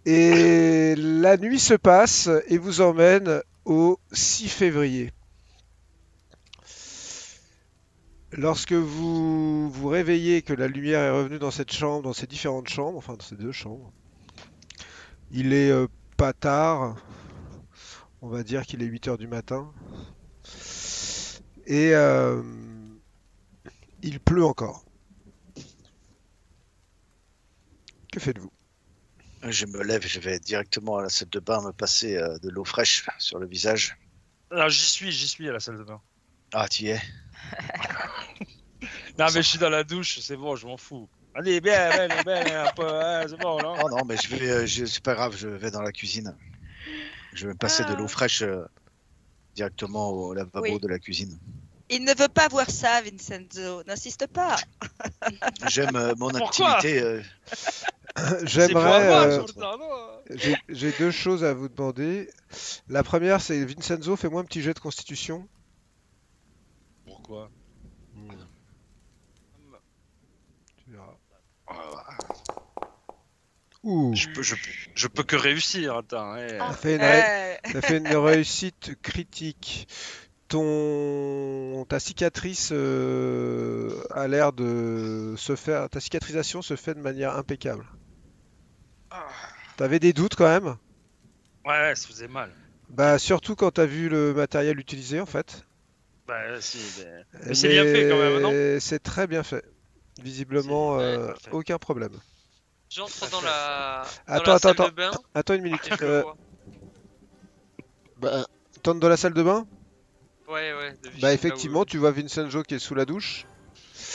Et la nuit se passe et vous emmène au 6 février. Lorsque vous vous réveillez, que la lumière est revenue dans cette chambre, dans ces différentes chambres, enfin dans ces deux chambres, il est pas tard, on va dire qu'il est 8 heures du matin, et il pleut encore. Que faites-vous? Je me lève, je vais directement à la salle de bain me passer de l'eau fraîche sur le visage. Alors j'y suis à la salle de bain. Ah, tu y es? Non mais je suis dans la douche, c'est bon, je m'en fous. Allez, bien, un peu, hein, c'est bon, non? Oh non, mais c'est pas grave, je vais dans la cuisine. Je vais me passer de l'eau Ah, fraîche directement au lavabo oui. de la cuisine. Il ne veut pas voir ça, Vincenzo. N'insiste pas. J'aime mon Pourquoi? intimité. C'est pour J'aimerais, avoir sur le cerveau. j'ai deux choses à vous demander. La première, c'est Vincenzo, fais-moi un petit jet de constitution. Pourquoi? Hmm, tu verras. Ouh, Je peux que réussir, attends. ça Ah, fait ça fait une réussite critique. Ta cicatrice a l'air de se faire, ta cicatrisation se fait de manière impeccable. Ah. T'avais des doutes quand même? Ouais, ça faisait mal. Bah surtout quand t'as vu le matériel utilisé en fait. Bah si, mais c'est bien fait quand même, non? Mais c'est très bien fait. Visiblement, Ouais. Parfait. aucun problème. J'entre Parfait. dans la salle de bain Attends une minute. et je le vois. Bah, t'entres dans la salle de bain? Ouais, ouais, de Bah Vichy, là effectivement, tu vois Vincenzo qui est sous la douche.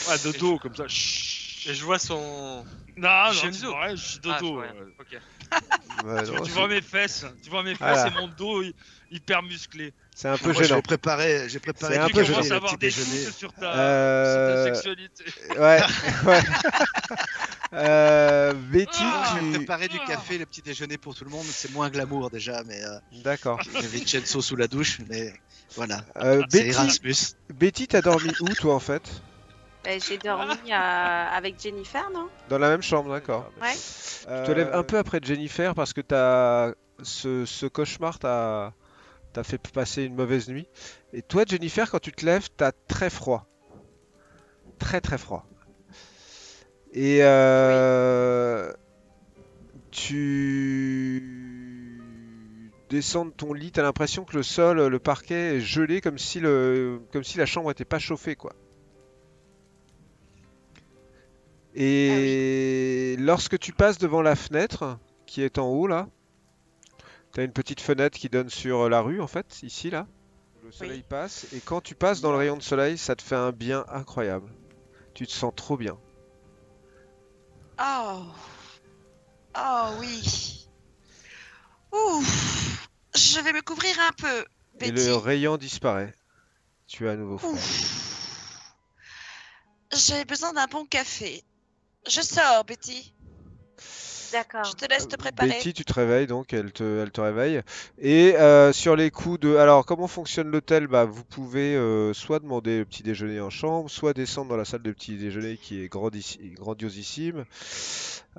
Ouais, de Et dos, comme ça. et Chut. je vois son. Non, tu Vincenzo. vois rien, je suis de Ah, je dos. vois rien. Ok. Ouais, non, Tu vois mes fesses, Voilà. et mon dos hyper musclé. C'est un peu Moi, gênant. j'ai C'est préparé un du Tu peu café gênant. commences et à le avoir petit des déjeuner. doutes sur ta Euh, sexualité. Ouais, ouais. Betty, Donc, j'ai tu... préparé du café et le petit déjeuner pour tout le monde. C'est moins glamour déjà, mais D'accord. j'ai Vincenzo sous la douche. Mais voilà, Euh, c'est Betty, Erasmus. Betty, t'as dormi où toi en fait? Ben, j'ai dormi avec Jennifer, non? Dans la même chambre, d'accord. Ouais. Tu te lèves un peu après Jennifer parce que ce cauchemar t'a fait passer une mauvaise nuit. Et toi, Jennifer, quand tu te lèves, t'as très froid. Très très froid. Et Oui. tu descends de ton lit, t'as l'impression que le sol, le parquet est gelé comme si la chambre était pas chauffée, quoi. Ah oui. Et lorsque tu passes devant la fenêtre, qui est en haut là, t'as une petite fenêtre qui donne sur la rue en fait, ici là. Le soleil Oui. passe et quand tu passes dans le rayon de soleil, ça te fait un bien incroyable. Tu te sens trop bien. Oh, oh oui. Ouf. Je vais me couvrir un peu, Et le Betty. rayon disparaît. Tu es à nouveau froid. Ouf. J'ai besoin d'un bon café. Je sors, Betty. D'accord. Je te laisse te préparer. Betty, tu te réveilles donc, elle te réveille. Et sur les coups de... Alors, comment fonctionne l'hôtel? Bah, vous pouvez soit demander le petit déjeuner en chambre, soit descendre dans la salle de petit déjeuner qui est grandiosissime.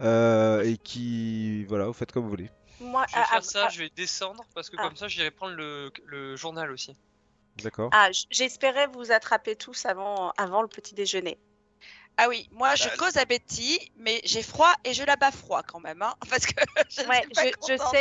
Et qui... Voilà, vous faites comme vous voulez. Moi, Je vais faire ça, je vais descendre parce que ah. comme ça j'irai prendre le journal aussi. D'accord. J'espérais vous attraper tous avant le petit déjeuner. Ah oui, moi je cause à Betty, mais j'ai froid et je la bats froid quand même, hein, parce que je Ouais, ne suis pas je contente.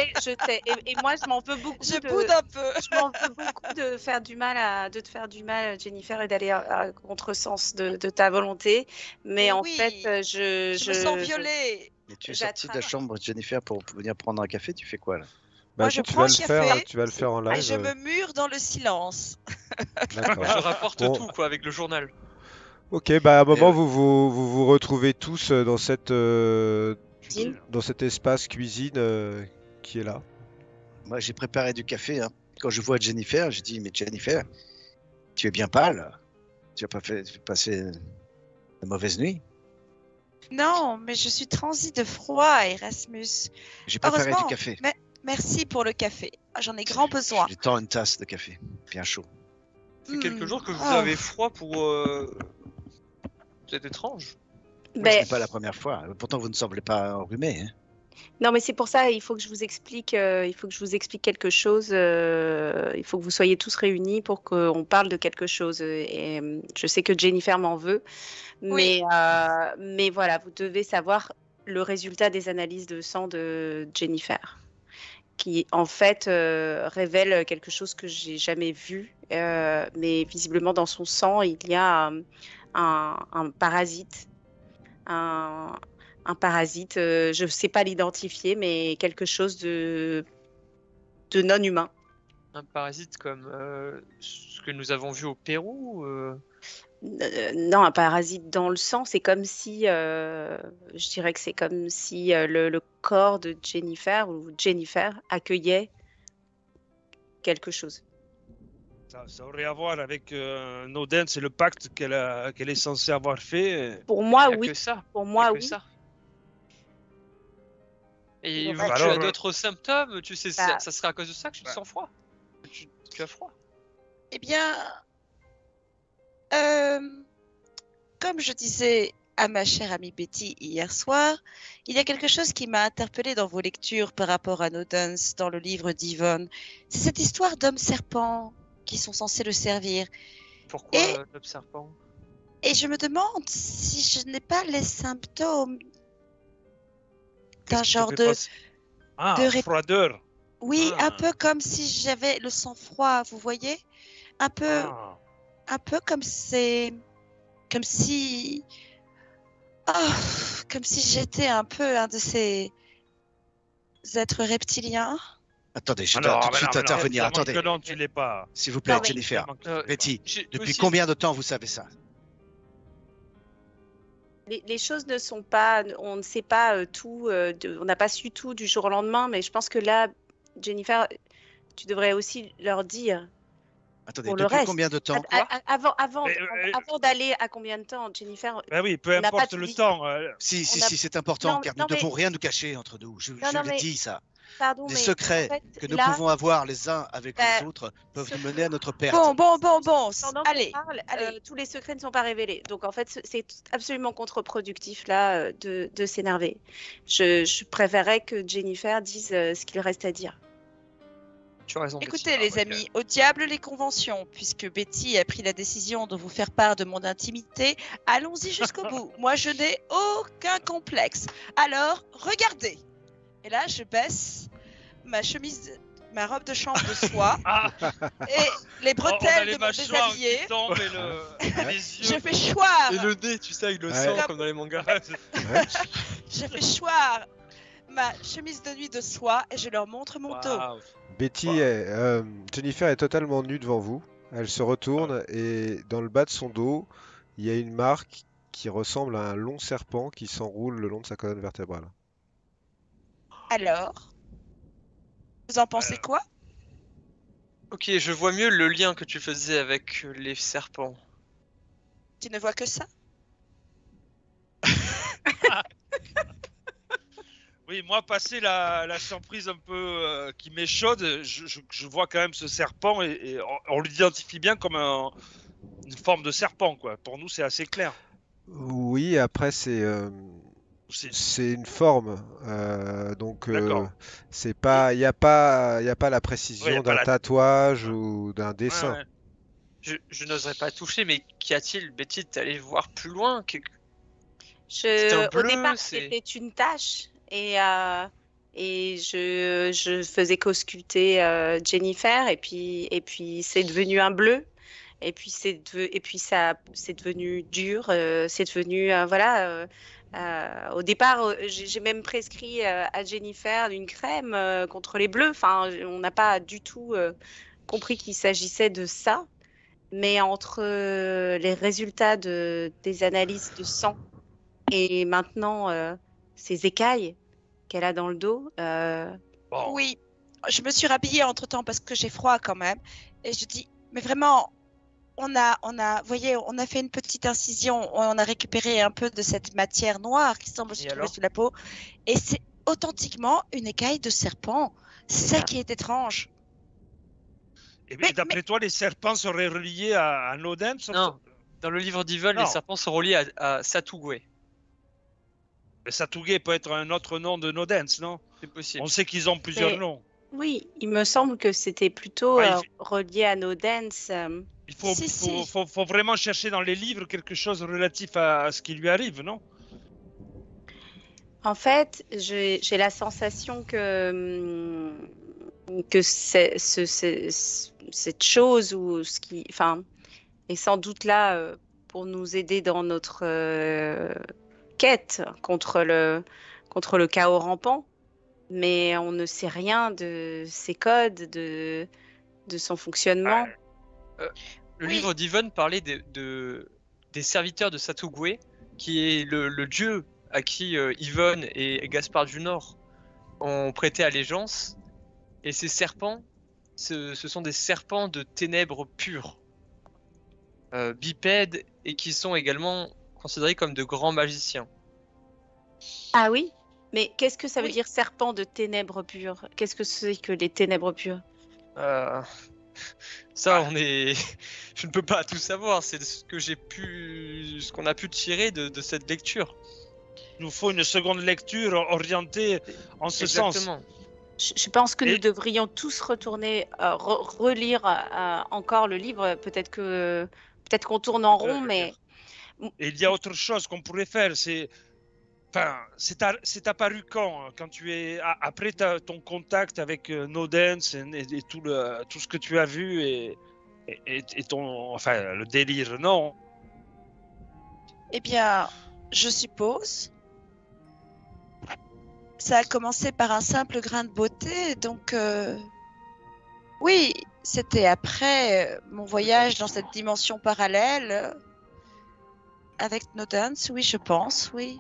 sais. Et moi, je m'en veux beaucoup. Je boude un peu. Je m'en veux beaucoup de te faire du mal, Jennifer, et d'aller à contresens de ta volonté. Mais en oui, fait, je me sens violée. Mais tu es sorti de la chambre, Jennifer, pour venir prendre un café. Tu fais quoi là? Bah Moi je écoute, prends le café tu vas le faire en et live. je me mure dans le silence. D'accord. Je rapporte Bon. tout quoi avec le journal. Ok, bah à un moment ouais. vous vous retrouvez tous Cuisine. dans cet espace cuisine qui est là. Moi, j'ai préparé du café. Hein. Quand je vois Jennifer, je dis, mais Jennifer, tu es bien pâle. Tu as pas fait passer de mauvaise nuit. Non, mais je suis transie de froid, Erasmus. J'ai préparé du Heureusement, café. mais merci pour le café. J'en ai grand besoin. Je lui tends une tasse de café, bien chaud. Ça fait quelques jours que vous Oh. avez froid pour. C'est étrange. Ce Ben, n'est pas la première fois. Pourtant, vous ne semblez pas enrhumé. Hein. Non, mais c'est pour ça, il faut que je vous explique, quelque chose. Il faut que vous soyez tous réunis pour qu'on parle de quelque chose. Et je sais que Jennifer m'en veut, Oui. mais voilà, vous devez savoir le résultat des analyses de sang de Jennifer, qui en fait révèle quelque chose que j'ai jamais vu, mais visiblement dans son sang, il y a un parasite, un, un parasite, je ne sais pas l'identifier, mais quelque chose de non humain. Un parasite comme ce que nous avons vu au Pérou. Non, un parasite dans le sang, c'est comme si, je dirais que c'est comme si le corps de Jennifer ou Jennifer accueillait quelque chose. Ça aurait à voir avec Noden, c'est le pacte qu'elle est censée avoir fait. Pour Il n'y moi, a oui. que ça. Pour Il y a moi, que oui. ça. Et Bon, vu bah, que tu alors, as d'autres symptômes, tu sais, bah, ça serait à cause de ça que tu te sens froid. Tu as froid. Eh bien, euh, comme je disais à ma chère amie Betty hier soir, il y a quelque chose qui m'a interpellée dans vos lectures par rapport à Nodens dans le livre d'Yvonne. C'est cette histoire d'hommes-serpents qui sont censés le servir. Pourquoi Et- le serpent? Et je me demande si je n'ai pas les symptômes d'un Qu'est-ce qui te genre fait de... penser- Ah, de ré- froideur. Oui, Ah. un peu comme si j'avais le sang froid, vous voyez? Un peu, Ah. un peu comme c'est... Comme si... Oh, comme si j'étais un peu un de ces êtres reptiliens. Attendez, je Ah dois non, tout de mais suite non, mais non, intervenir. évidemment Attendez, que non, tu l'es pas. s'il vous plaît, Non, mais- Jennifer. Évidemment que tu l'es pas. Betty, J'ai depuis aussi- combien de temps vous savez ça? les choses ne sont pas, on ne sait pas tout, on n'a pas su tout du jour au lendemain, mais je pense que là, Jennifer, tu devrais aussi leur dire Attendez, pour le depuis reste. combien de temps? Avant d'aller à combien de temps, Jennifer? Ben oui, peu On n'a pas importe tout le dit. temps. Si, On si, a- si, c'est important, Non, car non, nous ne devons mais- rien nous cacher entre nous. Je non, l'ai mais- dit, ça. Pardon, Les mais secrets en fait, que nous là, pouvons avoir les uns avec Bah, les autres peuvent ce- nous mener à notre perte. Bon. pendant qu'on Allez, parle, allez. tous les secrets ne sont pas révélés. Donc en fait, c'est absolument contre-productif là de s'énerver. Je préférerais que Jennifer dise ce qu'il reste à dire. Tu as raison. Écoutez, Betty. les amis, au diable les conventions, puisque Betty a pris la décision de vous faire part de mon intimité, allons-y jusqu'au bout. Moi, je n'ai aucun complexe. Alors, regardez. Et là, je baisse ma chemise, ma robe de chambre de soie Ah, et les on a bretelles les de mon mâchoires déshabillé. qui tombent et les Je yeux. fais choir. Et le nez, tu sais, avec le Ouais. sang comme dans les mangas. Je fais choir ma chemise de nuit de soie et je leur montre mon dos. Waouh. Betty, Wow. Jennifer est totalement nue devant vous. Elle se retourne et dans le bas de son dos, il y a une marque qui ressemble à un long serpent qui s'enroule le long de sa colonne vertébrale. Alors, vous en pensez quoi? Ok, je vois mieux le lien que tu faisais avec les serpents. Tu ne vois que ça? Oui, moi, passer la surprise un peu qui m'échaude, je vois quand même ce serpent et on l'identifie bien comme une forme de serpent, quoi. Pour nous, c'est assez clair. Oui, après C'est- c'est une forme, donc D'accord. c'est pas, il y a pas la Ouais, y précision a pas d'un la- tatouage Ouais. ou d'un dessin. Ouais, ouais. Je n'oserais pas toucher, mais qu'y a-t-il, Betty? T'es allée voir plus loin? Au un bleu, départ, c'est- c'était une tâche et je faisais qu'ausculter Jennifer et puis c'est devenu un bleu et puis c'est devenu dur, c'est devenu au départ, j'ai même prescrit à Jennifer une crème contre les bleus. Enfin, on n'a pas du tout compris qu'il s'agissait de ça. Mais entre les résultats des analyses de sang et maintenant ces écailles qu'elle a dans le dos, Bon. Oui, je me suis rhabillée entre-temps parce que j'ai froid quand même. Et je dis, mais vraiment, vous voyez, on a fait une petite incision, on a récupéré un peu de cette matière noire qui semble se Et trouver alors sous la peau. Et c'est authentiquement une écaille de serpent. C'est ça qui est étrange. Et Mais- d'après toi, les serpents seraient reliés à Nodens? Non. Dans le livre d'Yvonne, Non. les serpents sont reliés à Satugwe. Mais Satougué peut être un autre nom de Nodens, non? C'est possible. On sait qu'ils ont plusieurs Mais- noms. Oui, il me semble que c'était plutôt Ouais, relié à nos dances. Il faut, Si, faut, si. faut vraiment chercher dans les livres quelque chose relatif à ce qui lui arrive, non? En fait, j'ai la sensation que cette chose ou ce qui, enfin, est sans doute là pour nous aider dans notre quête contre le chaos rampant, mais on ne sait rien de ses codes, de son fonctionnement. Le Oui. livre d'Yvonne parlait des serviteurs de Satougué, qui est le dieu à qui Yvonne et Gaspard du Nord ont prêté allégeance. Et ces serpents, ce sont des serpents de ténèbres pures, bipèdes, et qui sont également considérés comme de grands magiciens. Ah oui? Mais qu'est-ce que ça veut Oui. dire serpent de ténèbres pures? Qu'est-ce que c'est que les ténèbres pures? Ça, je ne peux pas tout savoir. C'est ce qu'on a pu tirer de cette lecture. Il nous faut une seconde lecture orientée en ce sens. Exactement. Je pense que Et- nous devrions tous retourner relire encore le livre. Peut-être qu'on tourne en rond, mais Et il y a autre chose qu'on pourrait faire, c'est apparu quand tu es après ton contact avec Nodens et tout ce que tu as vu et le délire, non? Eh bien, je suppose. Ça a commencé par un simple grain de beauté, donc oui, c'était après mon voyage dans cette dimension parallèle avec Nodens, oui, je pense, oui.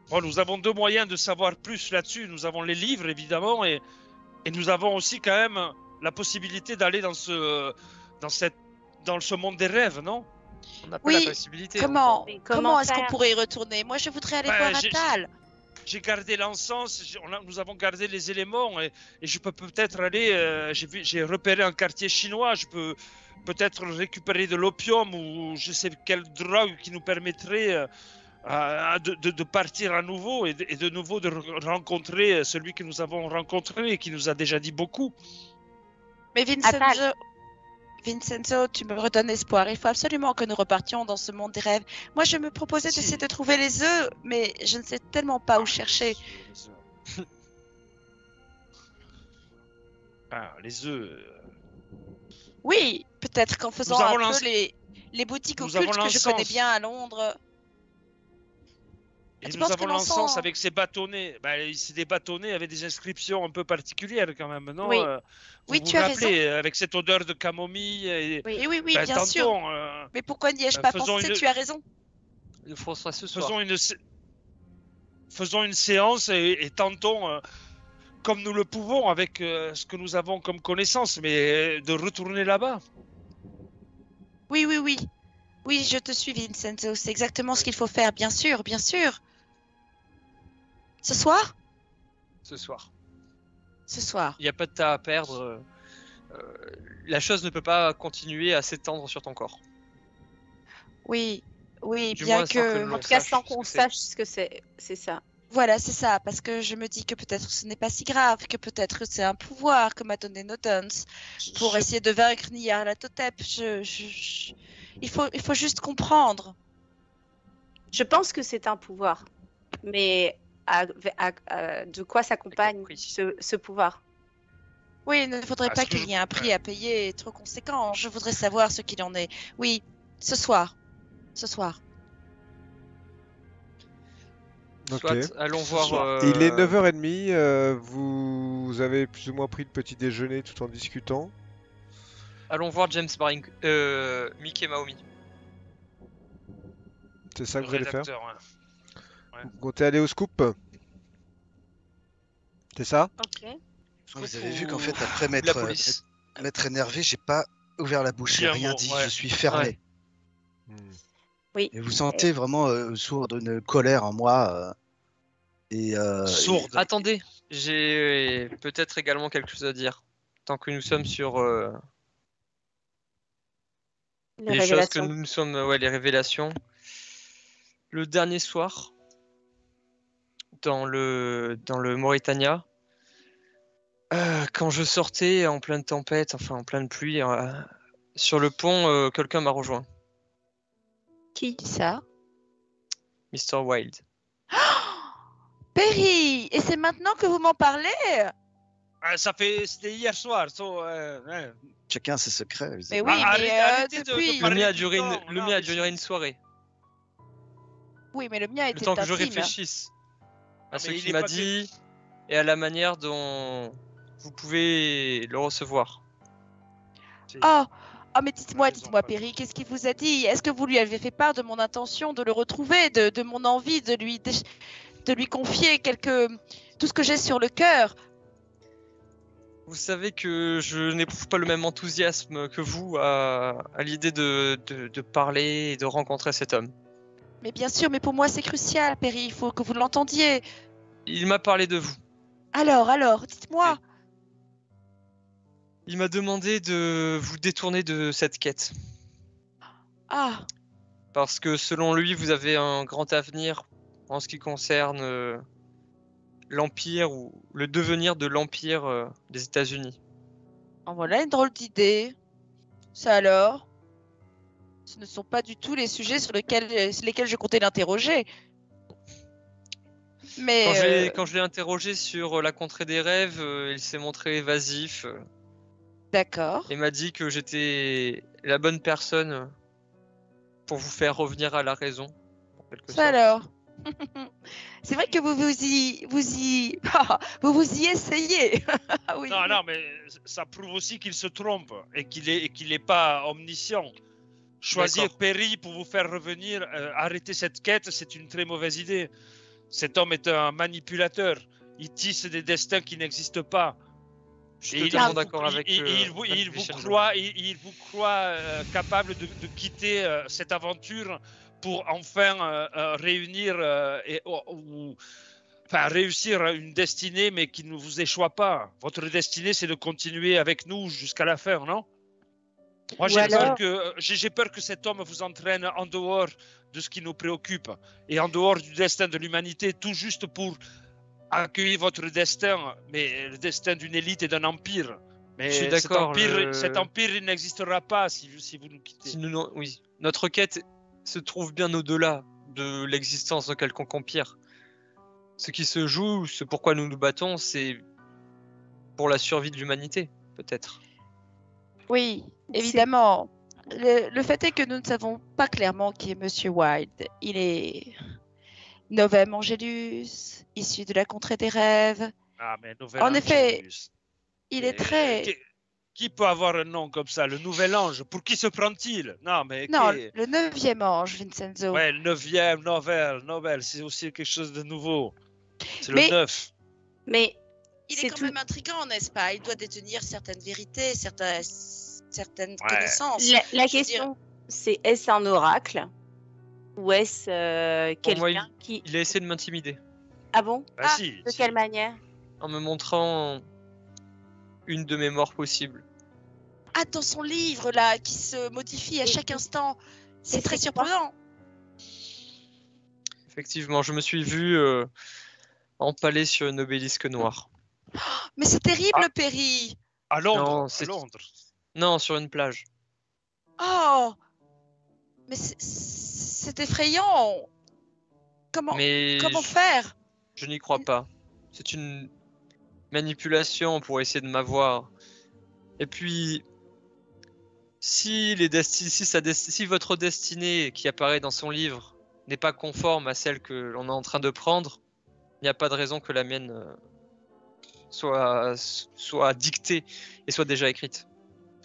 Bon, nous avons deux moyens de savoir plus là-dessus. Nous avons les livres, évidemment, et nous avons aussi quand même la possibilité d'aller dans ce monde des rêves, non? On n'a pas Oui, la possibilité. Comment, Mais comment comment est-ce qu'on faire? pourrait y retourner? Moi, je voudrais aller Ben, voir j'ai- Atal. J'ai gardé l'encens, nous avons gardé les éléments et je peux peut-être aller. J'ai repéré un quartier chinois. Je peux peut-être récupérer de l'opium ou je sais quelle drogue qui nous permettrait de partir à nouveau et de nouveau de rencontrer celui que nous avons rencontré et qui nous a déjà dit beaucoup. Mais Atal. Vincenzo, tu me redonnes espoir. Il faut absolument que nous repartions dans ce monde des rêves. Moi, je me proposais Si. d'essayer de trouver les œufs, mais je ne sais tellement pas où chercher. Les œufs. Oui, peut-être qu'en faisant Nous un avons peu lancé- les boutiques Nous occultes avons que je connais l'encens. bien à Londres. Et Tu nous penses avons que l'encens l'encens- avec ces bâtonnets. C'est des bâtonnets avec des inscriptions un peu particulières quand même, non? Oui. Vous Oui, vous tu as rappelez, avec cette odeur de camomille et Oui. Oui, ben, bien sûr. tantôt, Mais pourquoi n'y ai-je ben, pas faisons pensé? une- Tu as raison. Il faut ça ce soir. faisons une séance et tentons, comme nous le pouvons, avec ce que nous avons comme connaissance, mais de retourner là-bas. Oui, oui, oui. Oui, je te suis, Vincenzo. C'est exactement ce qu'il faut faire, bien sûr, bien sûr. Ce soir? Ce soir. Ce soir. Il n'y a pas de temps à perdre. La chose ne peut pas continuer à s'étendre sur ton corps. Oui, oui, Du bien moins, sans que que... l'on En tout cas, sache sans ce qu'on que c'est. sache ce que c'est ça. Voilà, c'est ça, parce que je me dis que peut-être ce n'est pas si grave, que peut-être c'est un pouvoir que m'a donné Nodens pour essayer de vaincre Nyarlathotep. Il faut juste comprendre. Je pense que c'est un pouvoir, mais de quoi s'accompagne prix. ce pouvoir? Oui, il ne faudrait Ah, pas ce que qu'il y je- ait un prix à payer trop conséquent. Je voudrais savoir ce qu'il en est. Oui, ce soir. Ce soir. Ok. Soit, allons voir. Il est 9h30, vous avez plus ou moins pris le petit déjeuner tout en discutant. Allons voir James Baring, Mickey Maomi. C'est ça Le que vous allez faire? rédacteur, ouais. Vous comptez aller au scoop? C'est ça? Ok. Vous avez vu qu'en Ou- fait, après ou la police. m'être énervé, j'ai pas ouvert la bouche, Dis j'ai un rien mot, dit, ouais. je suis fermé. Hmm. Et vous sentez vraiment sourd d'une colère en moi. Sourde. Attendez, j'ai peut-être également quelque chose à dire. Tant que nous sommes sur Les les choses que révélations. nous sommes, les révélations. Le dernier soir, dans le Mauritania. Quand je sortais en pleine tempête, enfin en pleine pluie, sur le pont, quelqu'un m'a rejoint. Qui? Qui ça? Mr. Wild. Perry! Et c'est maintenant que vous m'en parlez? C'était hier soir. Chacun ses secrets. Mais visiblement. oui, Arrêtez- mais arrêtez de depuis... Le parler mien a tout duré le une, temps, le non, mien a mais duré une soirée. Oui, mais le mien Le était temps que je intime. réfléchisse à Ah, ce mais il qu'il est m'a pas dit et à la manière dont vous pouvez le recevoir. Oh, oh, mais dites-moi, Raison, dites-moi, Fabien. Perry, qu'est-ce qu'il vous a dit? Est-ce que vous lui avez fait part de mon intention de le retrouver, de mon envie de lui confier tout ce que j'ai sur le cœur? Vous savez que je n'éprouve pas le même enthousiasme que vous à l'idée de parler et de rencontrer cet homme. Mais bien sûr, mais pour moi c'est crucial, Perry, il faut que vous l'entendiez. Il m'a parlé de vous. Alors, dites-moi. Il m'a demandé de vous détourner de cette quête. Ah, Parce que selon lui, vous avez un grand avenir en ce qui concerne l'Empire ou le devenir de l'Empire des États-Unis. en voilà une drôle d'idée. Ça alors? Ce ne sont pas du tout les sujets sur lesquels je comptais l'interroger. Mais Quand je l'ai interrogé sur la contrée des rêves, il s'est montré évasif d'accord. et m'a dit que j'étais la bonne personne pour vous faire revenir à la raison. En quelque Ça sorte. alors? C'est vrai que vous y essayez. Ah oui. Non, mais ça prouve aussi qu'il se trompe et qu'il est pas omniscient. Choisir D'accord. Perry pour vous faire revenir, arrêter cette quête, c'est une très mauvaise idée. Cet homme est un manipulateur. Il tisse des destins qui n'existent pas. Je suis Et il- totalement il- d'accord avec il vous croit capable de quitter cette aventure pour enfin réunir enfin réussir une destinée, mais qui ne vous échoue pas. Votre destinée, c'est de continuer avec nous jusqu'à la fin, non? Moi, Ou alors- j'ai peur que cet homme vous entraîne en dehors de ce qui nous préoccupe et en dehors du destin de l'humanité, tout juste pour accueillir votre destin, mais le destin d'une élite et d'un empire. Mais Je suis d'accord, cet empire, il n'existera pas si vous nous quittez. Oui, notre quête se trouve bien au-delà de l'existence d'un quelconque empire. Ce qui se joue, ce pourquoi nous nous battons, c'est pour la survie de l'humanité, peut-être. Oui, évidemment. Le fait est que nous ne savons pas clairement qui est Monsieur Wilde. Il est Novem Angelus, issu de la contrée des rêves. Ah, mais Nouvel En effet, Angelus. il est très... Qui peut avoir un nom comme ça, le Nouvel Ange? Pour qui se prend-il? Non, mais Non, le 9e ange, Vincenzo. ouais, le 9e, Nobel, c'est aussi quelque chose de nouveau. C'est Mais- le 9. Mais Il c'est est quand tout- même intriguant, n'est-ce pas? Il doit détenir certaines vérités, certaines Ouais. connaissances. la Je veux question, c'est est-ce un oracle ou est-ce Pour moi, quelqu'un qui... Il a essayé de m'intimider Ah bon? Bah Ah, si, De si. quelle manière? en me montrant une de mes morts possibles. Ah, dans son livre, là, qui se modifie à chaque instant. C'est Et très c'est quoi? surprenant. Effectivement, je me suis vu empalé sur une obélisque noire. Mais c'est terrible, Ah. Perry. À Londres, Non, à c'est- Londres. Non, sur une plage. Oh, mais c'est effrayant. Comment Mais faire? je n'y crois pas. C'est une manipulation pour essayer de m'avoir. Et puis, si votre destinée qui apparaît dans son livre n'est pas conforme à celle que l'on est en train de prendre, il n'y a pas de raison que la mienne soit dictée et soit déjà écrite.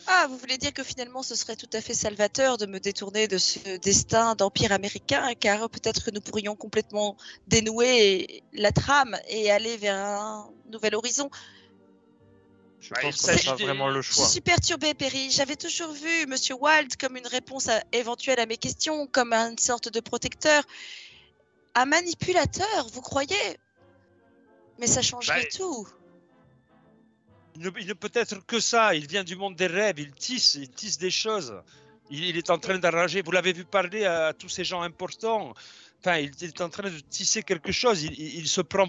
Ah, vous voulez dire que finalement ce serait tout à fait salvateur de me détourner de ce destin d'empire américain, car peut-être que nous pourrions complètement dénouer la trame et aller vers un nouvel horizon. Je Bah, pense il que c'est s'agit pas de- vraiment le Je choix. suis perturbée, Perry. J'avais toujours vu Monsieur Wilde comme une réponse éventuelle à mes questions, comme une sorte de protecteur. Un manipulateur, vous croyez? Mais ça changerait Bah, tout. Il ne peut être que ça. Il vient du monde des rêves. Il tisse des choses. Il est en train d'arranger. Vous l'avez vu parler à tous ces gens importants, Enfin, il est en train de tisser quelque chose. Il se prend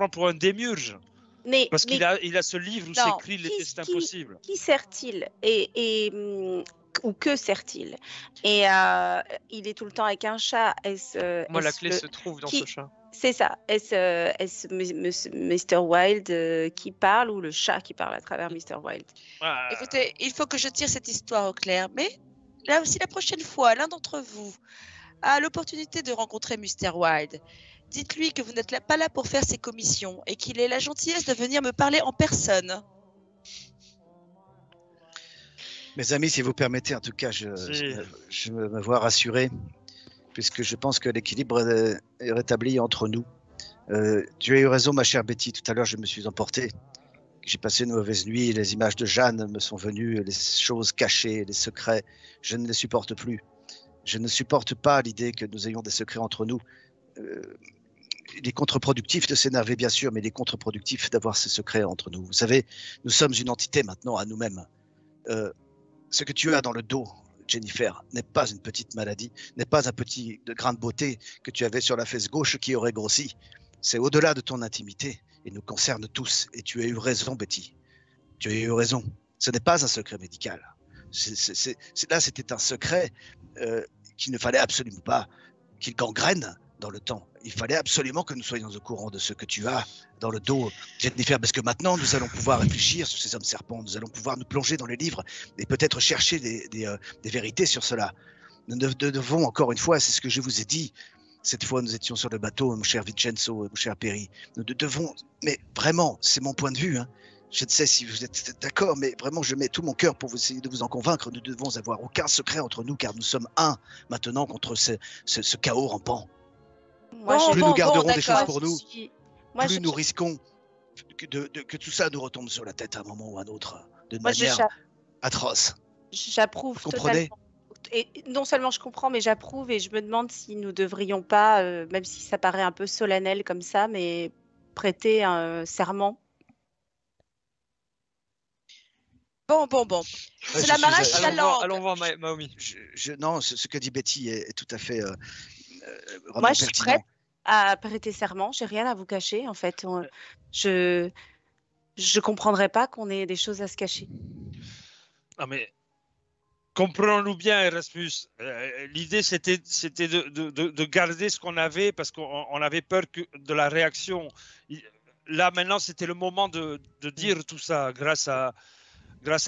pour un démiurge. Parce qu'il a ce livre où s'écrit les destins possibles. Qui sert-il ou que sert-il? Et il est tout le temps avec un chat. Moi, la clé se trouve dans ce chat. C'est ça. Est-ce Mr. Wilde qui parle ou le chat qui parle à travers Mr. Wilde? Écoutez, il faut que je tire cette histoire au clair. Mais là aussi, la prochaine fois, l'un d'entre vous a l'opportunité de rencontrer Mr. Wilde. Dites-lui que vous n'êtes pas là pour faire ses commissions et qu'il ait la gentillesse de venir me parler en personne. Mes amis, si vous permettez, en tout cas, je me vois rassuré, puisque je pense que l'équilibre est rétabli entre nous. Tu as eu raison, ma chère Betty. Tout à l'heure, je me suis emporté. J'ai passé une mauvaise nuit. Les images de Jeanne me sont venues, les choses cachées, les secrets. Je ne les supporte plus. Je ne supporte pas l'idée que nous ayons des secrets entre nous. Il est contre-productif de s'énerver, bien sûr, mais il est contre-productif d'avoir ces secrets entre nous. Vous savez, nous sommes une entité maintenant à nous-mêmes. Ce que tu as dans le dos, Jennifer, n'est pas une petite maladie, n'est pas un petit grain de beauté que tu avais sur la fesse gauche qui aurait grossi. C'est au-delà de ton intimité et nous concerne tous. Et tu as eu raison, Betty. Tu as eu raison. Ce n'est pas un secret médical. Là, c'était un secret qu'il ne fallait absolument pas qu'il gangrène dans le temps. Il fallait absolument que nous soyons au courant de ce que tu as dans le dos, Jennifer, parce que maintenant, nous allons pouvoir réfléchir sur ces hommes serpents, nous allons pouvoir nous plonger dans les livres et peut-être chercher des vérités sur cela. Nous devons, encore une fois, c'est ce que je vous ai dit, cette fois nous étions sur le bateau, mon cher Vincenzo, mon cher Perry, nous devons, mais vraiment, c'est mon point de vue, hein. Je ne sais si vous êtes d'accord, mais vraiment, je mets tout mon cœur pour essayer de vous en convaincre. Nous ne devons avoir aucun secret entre nous, car nous sommes un maintenant contre ce chaos rampant. Plus nous garderons des choses pour nous, plus nous risquons que tout ça nous retombe sur la tête à un moment ou à un autre, d'une manière atroce. J'approuve totalement. Et non seulement je comprends, mais j'approuve et je me demande si nous devrions pas, même si ça paraît un peu solennel comme ça, mais prêter un serment. Bon. Cela m'arrache la langue. Allons voir Maomi. Non, ce que dit Betty est tout à fait vraiment Moi, je suis pertinent. prête à prêter serment. J'ai rien à vous cacher, en fait. Je comprendrais pas qu'on ait des choses à se cacher. Ah mais comprenons-nous bien, Erasmus. L'idée c'était de garder ce qu'on avait parce qu'on avait peur de la réaction. Là maintenant, c'était le moment de dire tout ça grâce à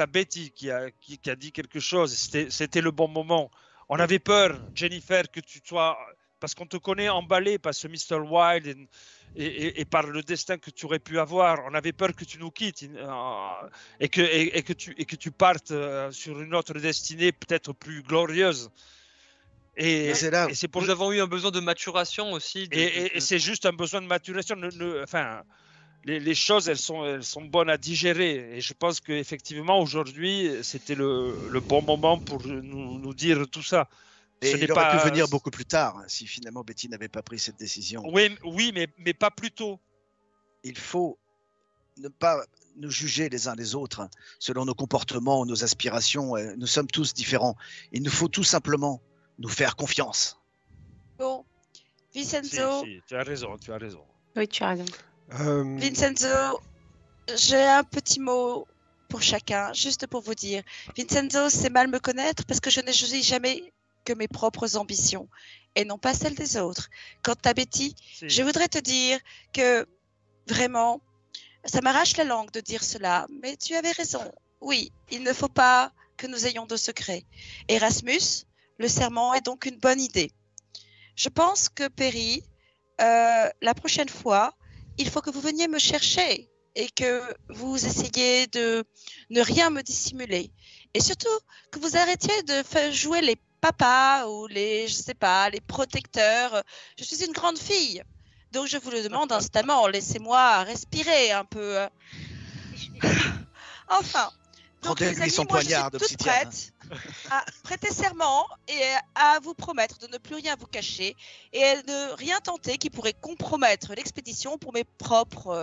Betty qui a dit quelque chose. C'était le bon moment. On avait peur, Jennifer, que tu sois, parce qu'on te connaît emballé par ce Mr. Wilde et par le destin que tu aurais pu avoir. On avait peur que tu nous quittes et que tu partes sur une autre destinée peut-être plus glorieuse. Et c'est pour nous avons eu un besoin de maturation aussi. Et c'est juste un besoin de maturation. Enfin. Les choses, elles sont bonnes à digérer. Et je pense qu'effectivement, aujourd'hui, c'était le bon moment pour nous dire tout ça. Et il aurait pu venir beaucoup plus tard, si finalement Betty n'avait pas pris cette décision. Oui, mais pas plus tôt. Il faut ne pas nous juger les uns les autres selon nos comportements, nos aspirations. Nous sommes tous différents. Il nous faut tout simplement nous faire confiance. Bon, Vincenzo. Si, tu as raison. Oui, tu as raison. Vincenzo, j'ai un petit mot pour chacun, juste pour vous dire. Vincenzo, c'est mal me connaître parce que je n'ai choisi jamais que mes propres ambitions et non pas celles des autres. Quant à Betty, je voudrais te dire que vraiment, ça m'arrache la langue de dire cela, mais tu avais raison. Oui, il ne faut pas que nous ayons de secrets. Erasmus, le serment est donc une bonne idée. Je pense que Perry, la prochaine fois, il faut que vous veniez me chercher et que vous essayiez de ne rien me dissimuler. Et surtout, que vous arrêtiez de faire jouer les papas ou les protecteurs. Je suis une grande fille, donc je vous le demande instamment. Laissez-moi respirer un peu. Enfin. Rendez-lui son poignard d'obsidienne. Je suis toute prête à prêter serment et à vous promettre de ne plus rien vous cacher et de rien tenter qui pourrait compromettre l'expédition pour mes propres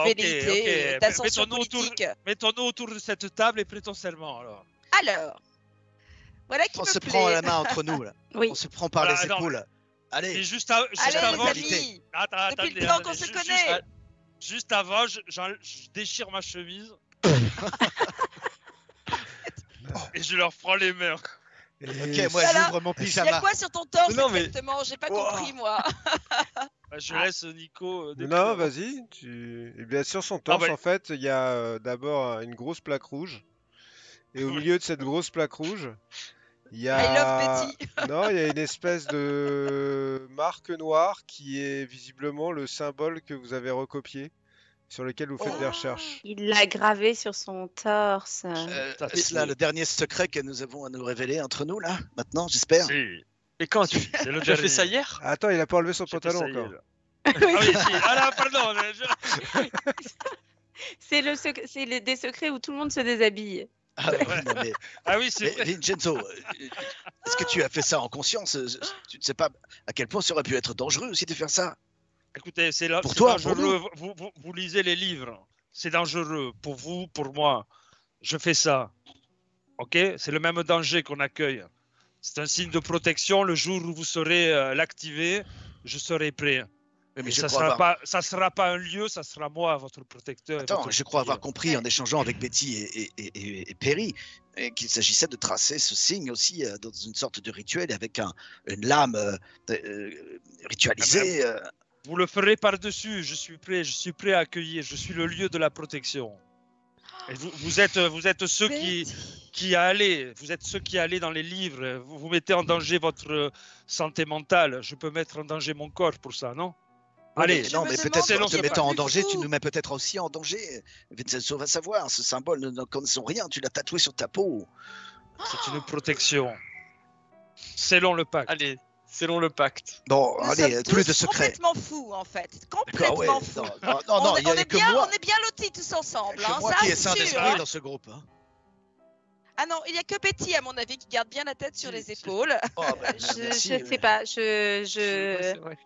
velléités d'ascension politique. Mettons-nous autour de cette table et prêtons serment alors. Alors, voilà qui on me se plaît. prend la main entre nous là. Oui. On se prend par les épaules. Allez, Et juste Allez, avant, les vérité. amis, Attends, depuis le attendez, temps qu'on attendez, se connaît. Juste avant, je déchire ma chemise et je leur prends les mains. Ok, moi Voilà. j'ouvre mon Il y a pyjama. quoi sur ton torse Non, mais- exactement? J'ai pas Oh. compris, moi. Je laisse Nico décrire. Non, vas-y. Eh bien, sur son torse, bah- en fait, il y a d'abord une grosse plaque rouge. Et au milieu de cette grosse plaque rouge, il y I a... love Betty. Non, il y a une espèce de marque noire qui est visiblement le symbole que vous avez recopié, sur lequel vous faites des Oh. recherches. Il l'a gravé sur son torse. Putain, Est-ce là le dernier secret que nous avons à nous révéler entre nous, là, maintenant, j'espère? Si, Mais quand tu c'est le as fait dernier. ça hier? Attends, il a pas enlevé son J'ai fait pantalon ça encore. hier. Ah oui, si. Ah là, pardon. C'est des secrets où tout le monde se déshabille. Ah, oui, non, mais, Ah oui, c'est mais vrai. Vincenzo, est-ce que tu as fait ça en conscience? Tu ne sais pas à quel point ça aurait pu être dangereux aussi de faire ça. Écoutez, c'est là. Pour c'est toi, pour dangereux. Vous lisez les livres. C'est dangereux pour vous, pour moi. Je fais ça. Ok? C'est le même danger qu'on accueille. C'est un signe de protection. Le jour où vous saurez l'activer, je serai prêt. Oui, mais Et je ça crois sera avoir... pas, ça sera pas un lieu, ça sera moi, votre protecteur. et Attends, votre je crois avoir bouclier. compris en échangeant avec Betty et Perry qu'il s'agissait de tracer ce signe aussi dans une sorte de rituel avec une lame ritualisée. Vous le ferez par-dessus. Je suis prêt à accueillir. Je suis le lieu de la protection. Et vous êtes ceux qui allez. Vous êtes ceux qui allez dans les livres. Vous mettez en danger votre santé mentale. Je peux mettre en danger mon corps pour ça, non? Allez, non, me mais demande peut-être si en te c'est mettant pas en plus danger, fou. tu nous mets peut-être aussi en danger. Vincenzo va savoir, ce symbole, nous n'en connaissons rien, tu l'as tatoué sur ta peau. c'est une protection. Selon le pacte. Allez, selon le pacte. Bon, Nous allez, sommes plus tous de secrets. complètement fous, en fait. D'accord, ouais. Complètement fous. Non, il y on a est que bien, moi, on est bien lotis tous ensemble. que Hein, moi ça, qui est c'est sain sûr, d'esprit hein. dans ce groupe. Hein. Ah non, il y a que Betty, à mon avis, qui garde bien la tête sur les épaules. Oh, bah, Je merci, sais pas. Ouais, c'est vrai.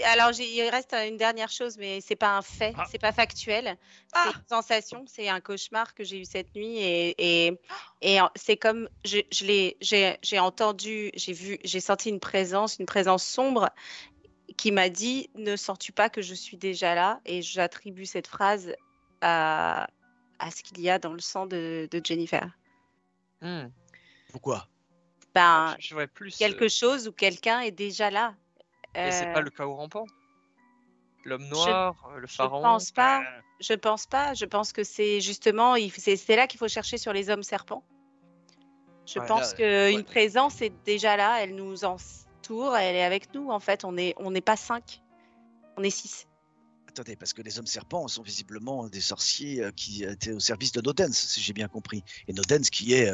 Alors, il reste une dernière chose, mais c'est pas un fait, Ah. c'est pas factuel. Ah. C'est une sensation, c'est un cauchemar que j'ai eu cette nuit et c'est comme j'ai entendu, j'ai senti une présence sombre qui m'a dit ne sens-tu pas que je suis déjà là? Et j'attribue cette phrase à ce qu'il y a dans le sang de Jennifer. Hmm. Pourquoi? Ben, Je vois plus. quelque chose ou quelqu'un est déjà là. Et c'est Euh, pas le chaos rampant? L'homme noir, le Je pharaon. pense pas. Euh, Je pense pas. Je pense que c'est justement, c'est là qu'il faut chercher sur les hommes serpents. Je Ouais, pense là, qu'une ouais. présence est déjà là. Elle nous entoure. Elle est avec nous. En fait, on n'est pas 5. On est 6. Attendez, parce que les hommes serpents sont visiblement des sorciers qui étaient au service de Nodens, si j'ai bien compris. Et Nodens qui est,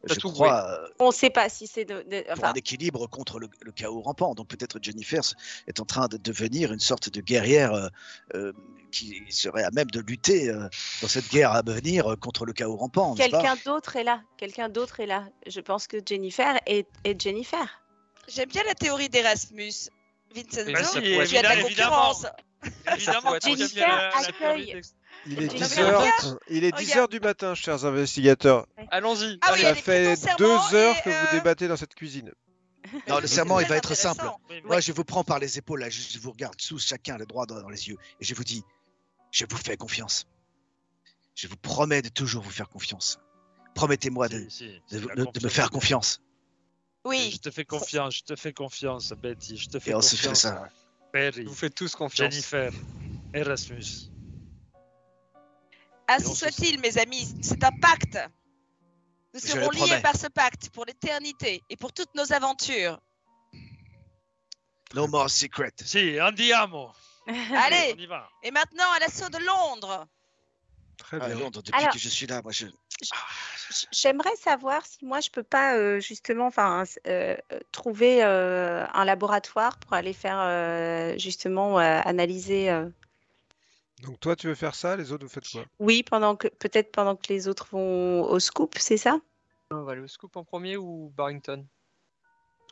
je tout crois, On ne sait pas si c'est pour enfin, un équilibre contre le chaos rampant. Donc peut-être Jennifer est en train de devenir une sorte de guerrière qui serait à même de lutter dans cette guerre à venir contre le chaos rampant, n'est-ce pas? quelqu'un d'autre est là. Quelqu'un d'autre est là. Je pense que Jennifer est Jennifer. J'aime bien la théorie d'Erasmus. Vincenzo, Mais si, tu as de la évidemment. concurrence. Évidemment, Jennifer tu aimes bien la accueille. théorie d'ex- Il est Tu 10 veux heures. regarde. Il est 10 Regarde. heures du matin, chers investigateurs. Allons-y. Ah oui, Ça elle écrit fait ton serment 2 heures et, que vous débattez dans cette cuisine. Non, le serment, il va Très être simple. intéressant. Oui, mais- Moi, je vous prends par les épaules, là, je vous regarde tous, chacun le droit dans les yeux, et je vous dis, je vous fais confiance. Je vous promets de toujours vous faire confiance. Promettez-moi de, Si, de- la de- de me faire confiance. Oui, Je te fais confiance, Betty. Je te fais Et on se fait confiance. ça. Perry, Vous faites tous confiance. Jennifer, Erasmus. ainsi on se soit-il, mes amis. C'est un pacte. Nous Je serons le liés promets. par ce pacte pour l'éternité et pour toutes nos aventures. No more secret. Si, andiamo. Allez, On y va. et maintenant à l'assaut de Londres. Très Ah, bien. Londres, depuis Alors- que je suis là, moi, J'aimerais savoir si moi je peux pas justement trouver un laboratoire pour aller faire justement analyser. Donc toi, tu veux faire ça, les autres, vous faites quoi? Oui, peut-être pendant que les autres vont au scoop, c'est ça? On va aller au scoop en premier ou Barrington?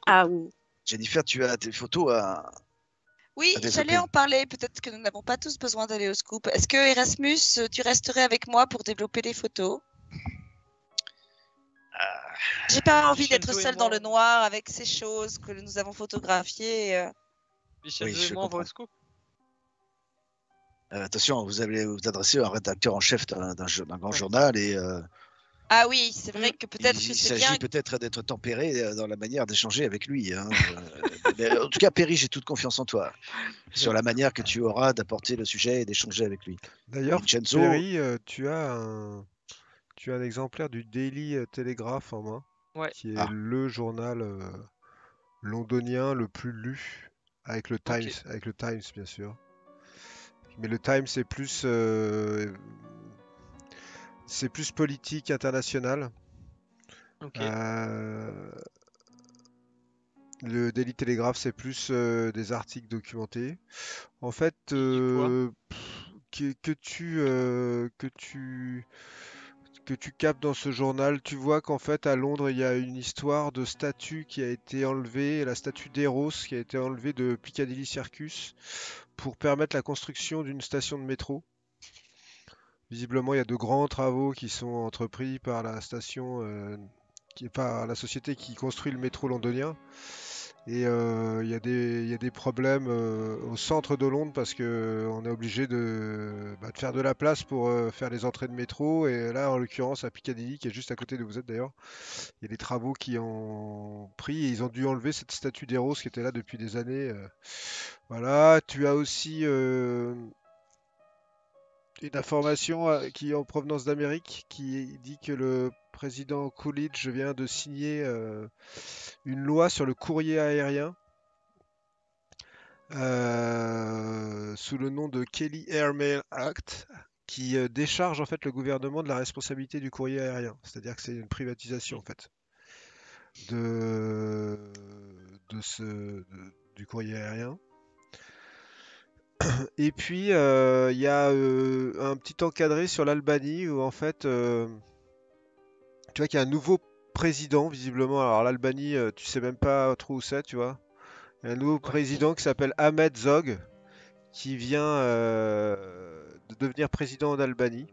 Ah ou Jennifer, tu as des photos à... Oui, À développer. j'allais en parler. Peut-être que nous n'avons pas tous besoin d'aller au scoop. Est-ce que Erasmus, tu resterais avec moi pour développer les photos? J'ai pas envie d'être Vincenzo et seule dans moi, le noir avec ces choses que nous avons photographiées. Vincenzo Oui, et je moi, on voit comprends. le scoop. Attention, vous allez vous adresser à un rédacteur en chef d'un grand journal et Ah oui, c'est vrai que peut-être que il c'est bien. s'agit peut-être d'être tempéré dans la manière d'échanger avec lui. Hein. Mais en tout cas, Perry, j'ai toute confiance en toi sur la manière que tu auras d'apporter le sujet et d'échanger avec lui. D'ailleurs, Vincenzo, Perry, tu as un exemplaire du Daily Telegraph en main, Ouais, qui est Ah. le journal londonien le plus lu, avec le Times, ok. avec le Times bien sûr. Mais le Times c'est plus politique international. Ok. Euh, le Daily Telegraph, c'est plus des articles documentés. En fait, Et quoi? que tu captes dans ce journal, tu vois qu'en fait à Londres, il y a une histoire de statue qui a été enlevée, la statue d'Eros qui a été enlevée de Piccadilly Circus pour permettre la construction d'une station de métro. Visiblement, il y a de grands travaux qui sont entrepris par la station, par la société qui construit le métro londonien. Et il y a des problèmes au centre de Londres parce que on est obligé de faire de la place pour faire les entrées de métro. Et là, en l'occurrence, à Piccadilly, qui est juste à côté de vous êtes d'ailleurs, il y a des travaux qui ont pris et ils ont dû enlever cette statue d'Eros qui était là depuis des années. Voilà, tu as aussi une information qui est en provenance d'Amérique qui dit que le président Coolidge vient de signer une loi sur le courrier aérien sous le nom de Kelly Airmail Act qui décharge en fait le gouvernement de la responsabilité du courrier aérien. C'est-à-dire que c'est une privatisation en fait de, du courrier aérien. Et puis il y a un petit encadré sur l'Albanie où en fait tu vois qu'il y a un nouveau président visiblement. Alors l'Albanie, tu sais même pas trop où c'est, tu vois. Il y a un nouveau Ouais. président qui s'appelle Ahmed Zog qui vient de devenir président d'Albanie.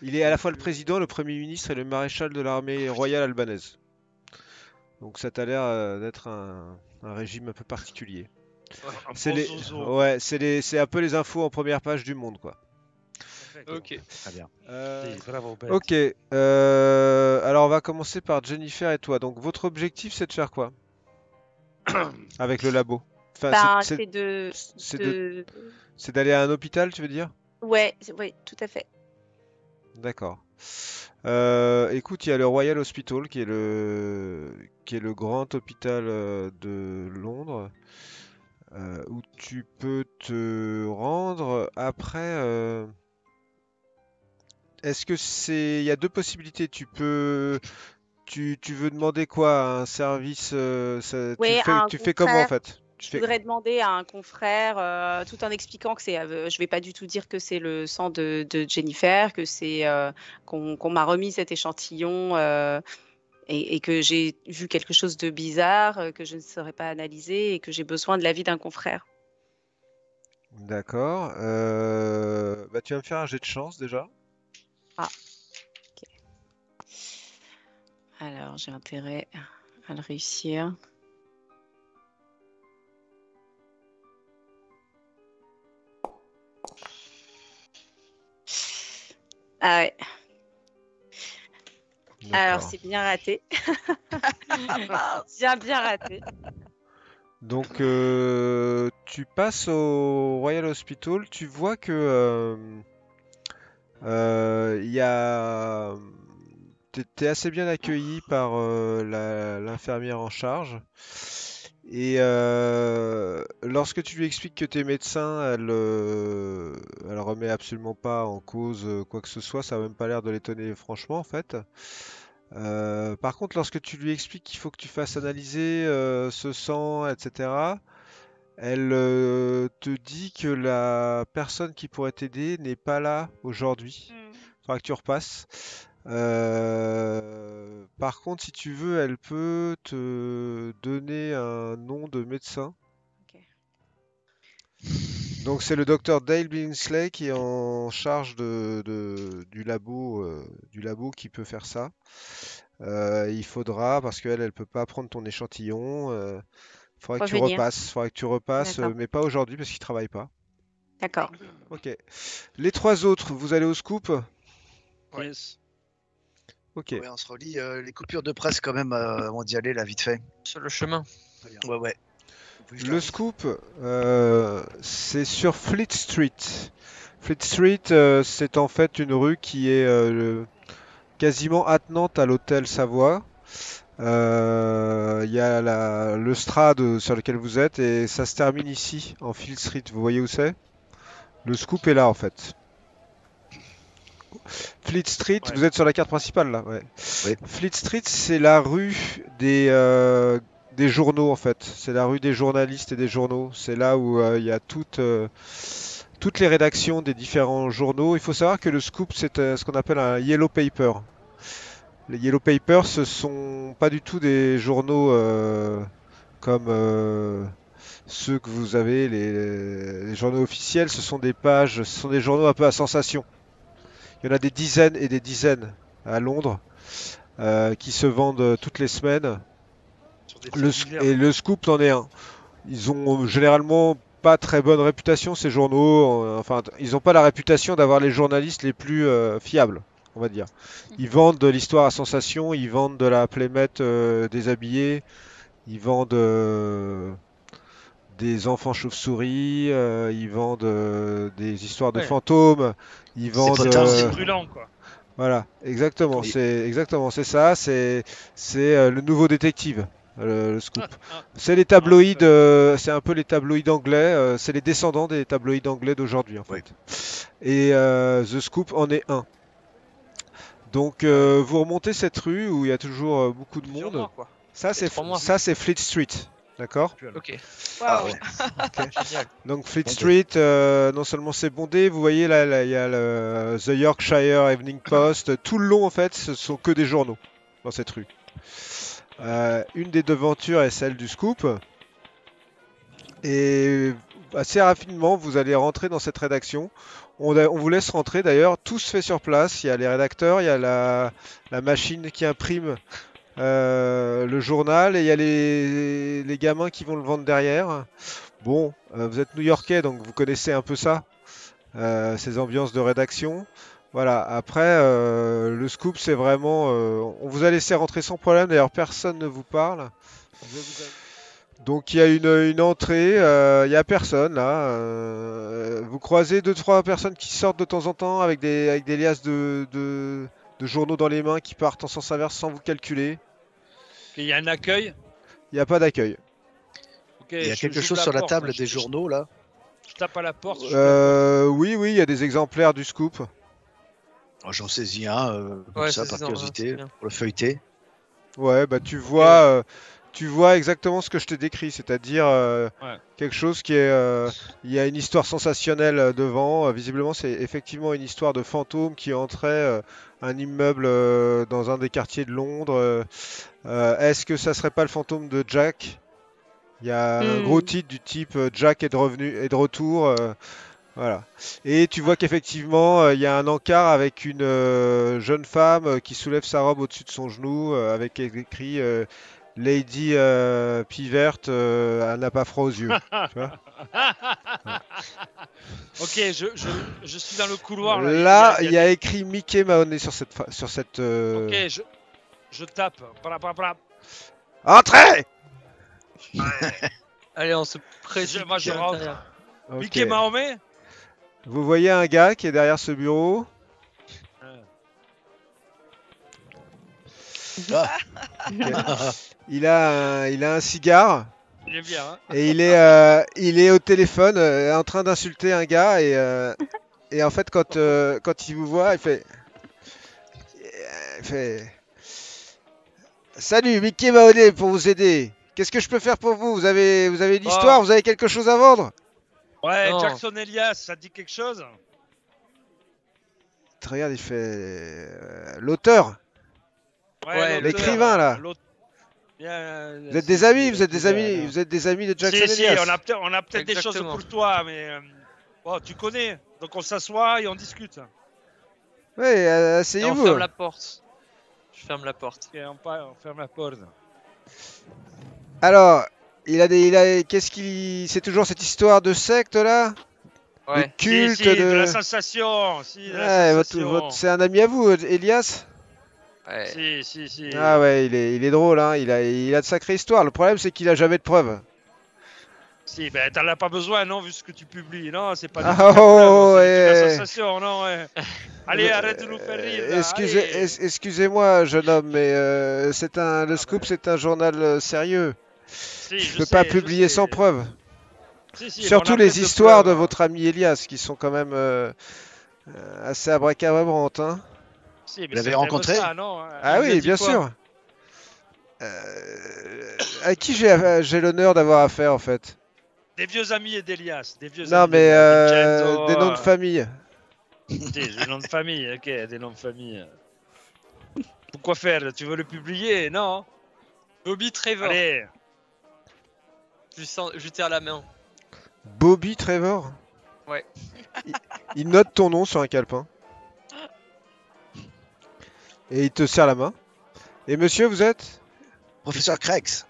Il est à la fois le président, le premier ministre et le maréchal de l'armée royale albanaise. Donc ça t'a l'air d'être un régime un peu particulier. Un C'est bon les, zozo. ouais, c'est un peu les infos en première page du Monde, quoi. Ok. très bien. Bravo, Ben. Ok. Alors on va commencer par Jennifer et toi. Donc votre objectif, c'est de faire quoi avec le labo? Enfin, Ben, c'est c'est de, c'est de- de... c'est d'aller à un hôpital, tu veux dire? Ouais, ouais, tout à fait. D'accord. Écoute, il y a le Royal Hospital qui est le grand hôpital de Londres où tu peux te rendre. Après, est-ce que il y a deux possibilités. Tu veux demander quoi? Un service, Ouais, à un tu fais comment en confrère. fait? Tu Je fais, voudrais demander à un confrère, tout en expliquant que je vais pas du tout dire que c'est le sang de Jennifer, que c'est qu'on m'a remis cet échantillon et que j'ai vu quelque chose de bizarre que je ne saurais pas analyser et que j'ai besoin de l'avis d'un confrère. D'accord. Bah, tu vas me faire un jet de chance déjà. Ah, ok. Alors, j'ai intérêt à le réussir. Ah ouais. Alors, D'accord. c'est bien raté. Ah, Bien raté. Donc, tu passes au Royal Hospital, tu vois que il y a, t'es assez bien accueilli par l'infirmière en charge. Et lorsque tu lui expliques que t'es médecin, elle remet absolument pas en cause quoi que ce soit. Ça a même pas l'air de l'étonner franchement en fait. Par contre, lorsque tu lui expliques qu'il faut que tu fasses analyser ce sang, etc., elle te dit que la personne qui pourrait t'aider n'est pas là aujourd'hui. Hmm. Il faudra que tu repasses. Par contre, si tu veux, elle peut te donner un nom de médecin. Ok. Donc c'est le docteur Dale Billingsley qui est en charge du labo qui peut faire ça. Il faudra, parce qu'elle, elle peut pas prendre ton échantillon. Faudra que tu Revenir. repasses. Faudra que tu repasses, D'accord. mais pas aujourd'hui parce qu'il travaille pas. D'accord. Ok. Les 3 autres, vous allez au scoop? Ouais. Yes. Ok. Ouais, on se relie les coupures de presse quand même avant d'y aller là vite fait. Sur le chemin. Ouais ouais. Le scoop, c'est sur Fleet Street. Fleet Street, c'est en fait une rue qui est quasiment attenante à l'hôtel Savoie. Il y a le Strad sur lequel vous êtes et ça se termine ici, en Fleet Street. Vous voyez où c'est? Le scoop est là en fait. Fleet Street, Ouais. vous êtes sur la carte principale là, ouais. Oui. Fleet Street, c'est la rue des journaux en fait. C'est la rue des journalistes et des journaux. C'est là où il y a toutes les rédactions des différents journaux. Il faut savoir que le scoop, c'est ce qu'on appelle un yellow paper. Les yellow papers, ce sont pas du tout des journaux comme ceux que vous avez, les journaux officiels. Ce sont des pages, ce sont des journaux un peu à sensation. Il y en a des dizaines et des dizaines à Londres qui se vendent toutes les semaines. Sur des faits divers. Et le scoop en est un. Ils ont généralement pas très bonne réputation ces journaux. Enfin, ils n'ont pas la réputation d'avoir les journalistes les plus fiables, on va dire. Ils vendent de l'histoire à sensation, ils vendent de la playmate déshabillée, ils vendent des enfants chauves-souris, ils vendent des histoires de Ouais. fantômes, ils vendent. potards, C'est brûlant, quoi. Voilà, exactement, Oui. c'est ça, c'est le nouveau détective, le scoop. Ah, C'est les tabloïds, c'est un peu les tabloïds anglais, c'est les descendants des tabloïds anglais d'aujourd'hui en fait. Oui. Et The Scoop en est un. Donc vous remontez cette rue où il y a toujours beaucoup de Plusieurs monde. mois, quoi. Ça C'est 3 mois. c'est Fleet Street, d'accord? Ok. Ah Waouh. ouais. Génial. Donc Fleet Bondé. Street, non seulement c'est bondé, vous voyez là, il y a le The Yorkshire Evening Post. Tout le long en fait, ce sont que des journaux dans cette rue. Une des devantures est celle du Scoop. Et assez rapidement, vous allez rentrer dans cette rédaction. On vous laisse rentrer d'ailleurs, tout se fait sur place. Il y a les rédacteurs, il y a la machine qui imprime le journal et il y a les gamins qui vont le vendre derrière. Bon, vous êtes new-yorkais, donc vous connaissez un peu ça, ces ambiances de rédaction. Voilà, après, le scoop, c'est vraiment... on vous a laissé rentrer sans problème, d'ailleurs personne ne vous parle. Donc il y a une entrée, il n'y a personne là. Vous croisez 2-3 personnes qui sortent de temps en temps avec des liasses de journaux dans les mains qui partent en sens inverse sans vous calculer. Il y a un accueil. Il n'y a pas d'accueil. Ok, Il y a je- quelque j'ouvre chose la sur la porte, table hein, des journaux là. Je tape à la porte. je fais Oui, il y a des exemplaires du scoop. Oh, j'en saisis un comme Ouais, ça c'est par ça, curiosité c'est bien. pour le feuilleter. Ouais, bah tu vois exactement ce que je t'ai décrit, c'est-à-dire Ouais. quelque chose qui est, il y a une histoire sensationnelle devant. Visiblement, c'est effectivement une histoire de fantôme qui entrait un immeuble dans un des quartiers de Londres. Est-ce que ça serait pas le fantôme de Jack? Il y a un gros titre du type Jack est de retour. Voilà. Et tu vois qu'effectivement, il y a un encart avec une jeune femme qui soulève sa robe au-dessus de son genou, avec écrit Lady Pivert, elle n'a pas froid aux yeux. Tu vois. Ok, je suis dans le couloir. Là, Là, il il y a écrit Mickey Mahoney sur cette. Ok, je tape. Bla. Entrez! Allez, on se précipite. Moi, je à rentre. l'intérieur. Ok. Mickey Mahomet. Vous voyez un gars qui est derrière ce bureau. Il a un cigare. Il est bien, hein. Et il est au téléphone en train d'insulter un gars et en fait quand il vous voit il fait Salut, Mickey Mahoney pour vous aider. Qu'est-ce que je peux faire pour vous? Vous avez une histoire, vous avez quelque chose à vendre? Ouais, Non. Jackson Elias, ça te dit quelque chose? Regarde, il fait l'auteur. Ouais, l'auteur, l'écrivain, là. Vous êtes des amis, vous êtes des amis de Jackson Si, Elias. on a peut-être des choses Exactement. pour toi, mais bon, tu connais. Donc on s'assoit et on discute. Ouais, Et on asseyez-vous. ferme la porte. Je ferme la porte. Et on ferme la porte. Alors, qu'est-ce qu'il, c'est toujours cette histoire de secte là, de Ouais. culte, Si, de la sensation. Si, de la Ouais, sensation. c'est un ami à vous, Elias? Ouais. Si. Ah ouais, il est drôle, hein. Il a de sacrées histoires. Le problème, c'est qu'il a jamais de preuves. Si, ben t'en as pas besoin, non, vu ce que tu publies, non, c'est pas des Ah, trucs à oh, preuve, c'est des trucs à ouais. sensation, non, ouais. Allez, arrête de nous faire rire, là, allez. Excusez-moi, jeune homme, mais le Scoop, c'est un journal sérieux. Si, Je je peux pas sais, publier sais. sans preuve. Si, Surtout mais on a les plein de histoires de preuves. votre ami Elias, qui sont quand même assez abracadabrantes, hein. Si, mais Vous l'avez c'est rencontré? ça, non. Ah vous a oui, dit bien quoi? sûr. À qui j'ai l'honneur d'avoir affaire, en fait? Des vieux amis d'Elias, des vieux Non, amis mais d'Elias. Vincenzo, des noms de famille. Des noms de famille, ok, des noms de famille. Pourquoi faire? Tu veux le publier? Non? Bobby Trevor. Allez, Je lui tire la main. Bobby Trevor? Ouais. Il note ton nom sur un calepin. Et il te serre la main. Et monsieur, vous êtes? Professeur Krex.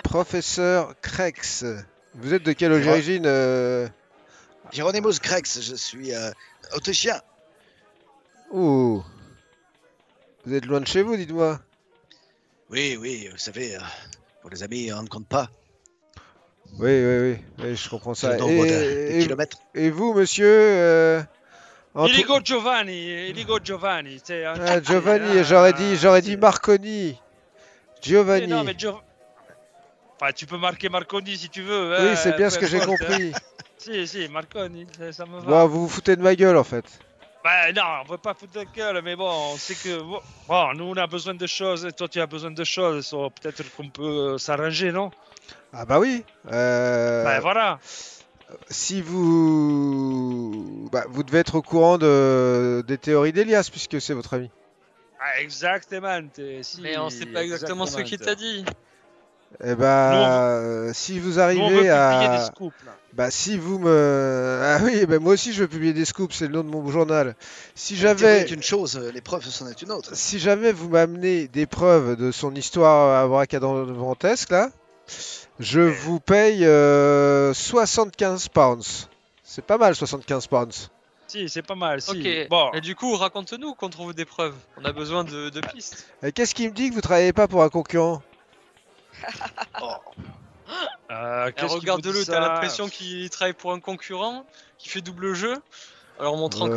Professeur Krex. Vous êtes de quelle Ouais. origine Hieronymus Krex, je suis autrichien. Ouh. Vous êtes loin de chez vous, dites-moi. Oui, vous savez, pour les amis, on ne compte pas. Oui, je comprends C'est ça. le nombre de kilomètres. Et vous, monsieur Iligo Giovanni, c'est un Ah, type, Giovanni, j'aurais dit Marconi. Giovanni. Non, mais enfin, tu peux marquer Marconi si tu veux. Oui, c'est bien peu ce que j'ai importe, hein. compris. Si, Marconi, ça me va. Bon, vous vous foutez de ma gueule, en fait. Bah non, on veut pas foutre de gueule, mais bon, on sait que bon, nous on a besoin de choses, et toi tu as besoin de choses, so, peut-être qu'on peut s'arranger, non? Ah bah oui. Bah voilà. Si vous... Bah, vous devez être au courant des théories d'Elias, puisque c'est votre ami. Ah, exactement. Si, Mais on sait pas exactement ce qu'il t'a dit. Eh bah, Nous, on si vous Nous on veut arrivez publier des à... scoops là. Bah, si vous me... Ah oui, bah, moi aussi je veux publier des scoops, c'est le nom de mon journal. Si La théorie j'avais... est une chose, les preuves c'en est une autre. Si jamais vous m'amenez des preuves de son histoire abracadabrantesque, là, je vous paye 75 pounds. C'est pas mal, 75 pounds. Si, c'est pas mal. Si. Ok. Bon. Et du coup, raconte-nous qu'on trouve des preuves. On a besoin de pistes. Et qu'est-ce qui me dit que vous travaillez pas pour un concurrent? Qu'est-ce qu'il Regarde-le, vous dit t'as ça l'impression qu'il travaille pour un concurrent, qui fait double jeu. Alors montrant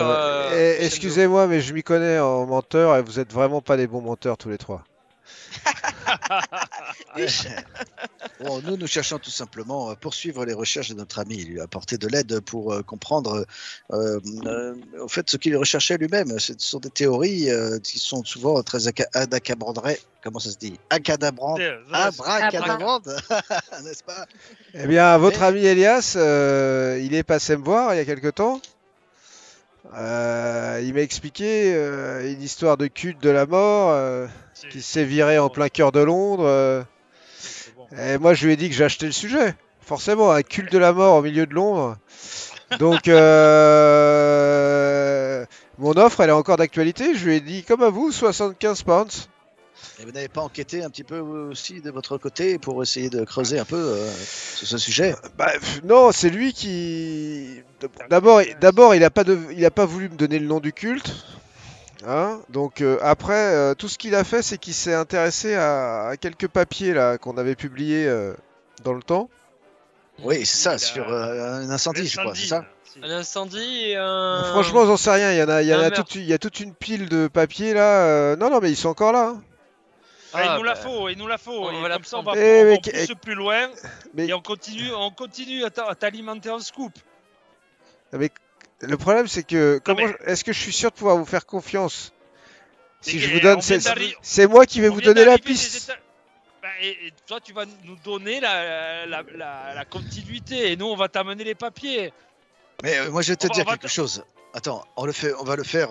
Excusez-moi, mais je m'y connais en menteur et vous êtes vraiment pas des bons menteurs tous les trois. Bon, nous cherchons tout simplement à poursuivre les recherches de notre ami, lui apporter de l'aide pour comprendre au fait ce qu'il recherchait lui-même. Ce sont des théories qui sont souvent très acadabrantes. Comment ça se dit? Acadabrantes. Abracadabrantes, n'est-ce pas? Eh bien, votre ami Elias, il est passé me voir il y a quelque temps. Il m'a expliqué une histoire de culte de la mort qui s'est viré en plein cœur de Londres. C'est bon. Et moi, je lui ai dit que j'achetais le sujet. Forcément, un culte de la mort au milieu de Londres. Donc, mon offre, elle est encore d'actualité. Je lui ai dit, comme à vous, 75 pounds. Et vous n'avez pas enquêté un petit peu aussi de votre côté pour essayer de creuser un peu sur ce sujet? Bah, non, c'est lui qui... D'abord, il a pas voulu me donner le nom du culte. Hein, donc après, tout ce qu'il a fait, c'est qu'il s'est intéressé à quelques papiers là qu'on avait publiés dans le temps. Oui, c'est ça, Il a- sur un incendie, je crois, c'est ça? un incendie et un... Franchement, j'en sais rien. Il meurtre. y a toute une pile de papiers là. Non, mais ils sont encore là. Hein. Il nous la bah, faut, il nous la faut. on Et va la comme ça, on va prendre. Eh, on mais pousse plus loin mais- et on continue à t'alimenter en scoop. Le problème, c'est que Non, mais- est-ce que je suis sûr de pouvoir vous faire confiance si Mais je vous donne on vient d'arriver- c'est moi qui vais on vous vient donner la d'arriver des piste. États- Bah, et toi, tu vas nous donner la continuité et nous, on va t'amener les papiers. Mais moi, je vais te On va- dire on va quelque chose. Attends, on va le faire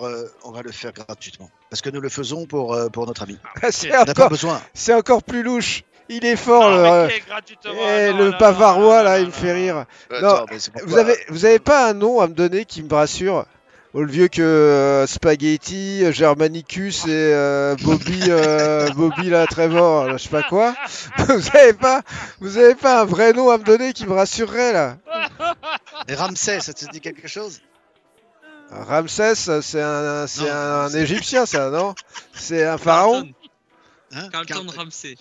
gratuitement, parce que nous le faisons pour notre ami. C'est On n'a pas encore, besoin. c'est encore plus louche. Il est fort, Non, le, mais qui est gratuitement, le non, bavarois non, là, non, il me fait non. rire. Attends, mais c'est pourquoi- Vous avez pas un nom à me donner qui me rassure? Au vieux que Spaghetti, Germanicus et Bobby la Trevor, je sais pas quoi. Vous avez pas un vrai nom à me donner qui me rassurerait là? Et Ramsès, ça te dit quelque chose? Ramsès, c'est un Égyptien, ça, non? C'est un pharaon? Hein? Carlton Ramsey.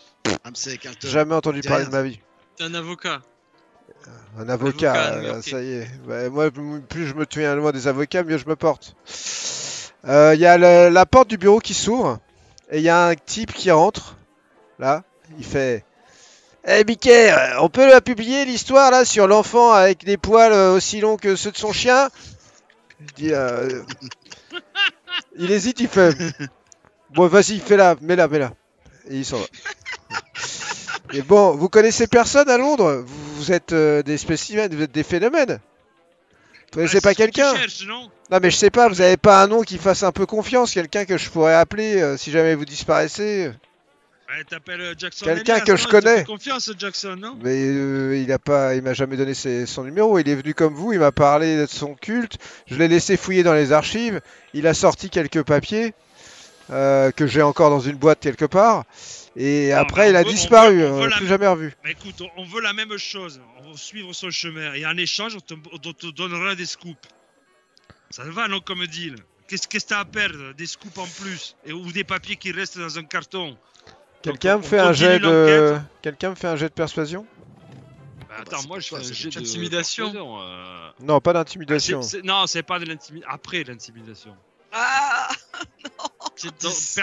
Ramsès, Carlton. Jamais entendu Dis parler rien. de ma vie. C'est un avocat. Un avocat, avocat new-yorkais. ça y est. Bah, moi, plus je me souviens loin des avocats, mieux je me porte. Il y a la porte du bureau qui s'ouvre et il y a un type qui rentre. Là, il fait. Eh Mickey, on peut la publier l'histoire là sur l'enfant avec des poils aussi longs que ceux de son chien? Je dis, il hésite, il fait. Bon, vas-y, fais-la, mets-la. Et il s'en va. Et bon, vous connaissez personne à Londres? Vous êtes des spécimens, vous êtes des phénomènes. Vous connaissez pas quelqu'un? Non, Non mais je sais pas, vous avez pas un nom qui fasse un peu confiance, quelqu'un que je pourrais appeler si jamais vous disparaissez? ouais, t'appelles Jackson. Quelqu'un Elias, que non, je il te connais. fait confiance, Jackson, non? Mais il m'a jamais donné son numéro. Il est venu comme vous, il m'a parlé de son culte. Je l'ai laissé fouiller dans les archives. Il a sorti quelques papiers que j'ai encore dans une boîte quelque part. Et Non, après, mais il a on disparu. veut la- Plus jamais revu. Mais écoute, on veut la même chose. On veut suivre son chemin. Et en échange, on te donnera des scoops. Ça te va, non, comme deal? Qu'est-ce que t'as à perdre? Des scoops en plus? Ou des papiers qui restent dans un carton? Quelqu'un Donc, me on fait un continue jet l'enquête. Quelqu'un me fait un jet de persuasion? Bah, attends, c'est moi pour je toi, fais un c'est jet d'intimidation. Non, pas Ah, d'intimidation. non, c'est pas de l'intimidation. Après l'intimidation. Ah J'ai Donc, 10.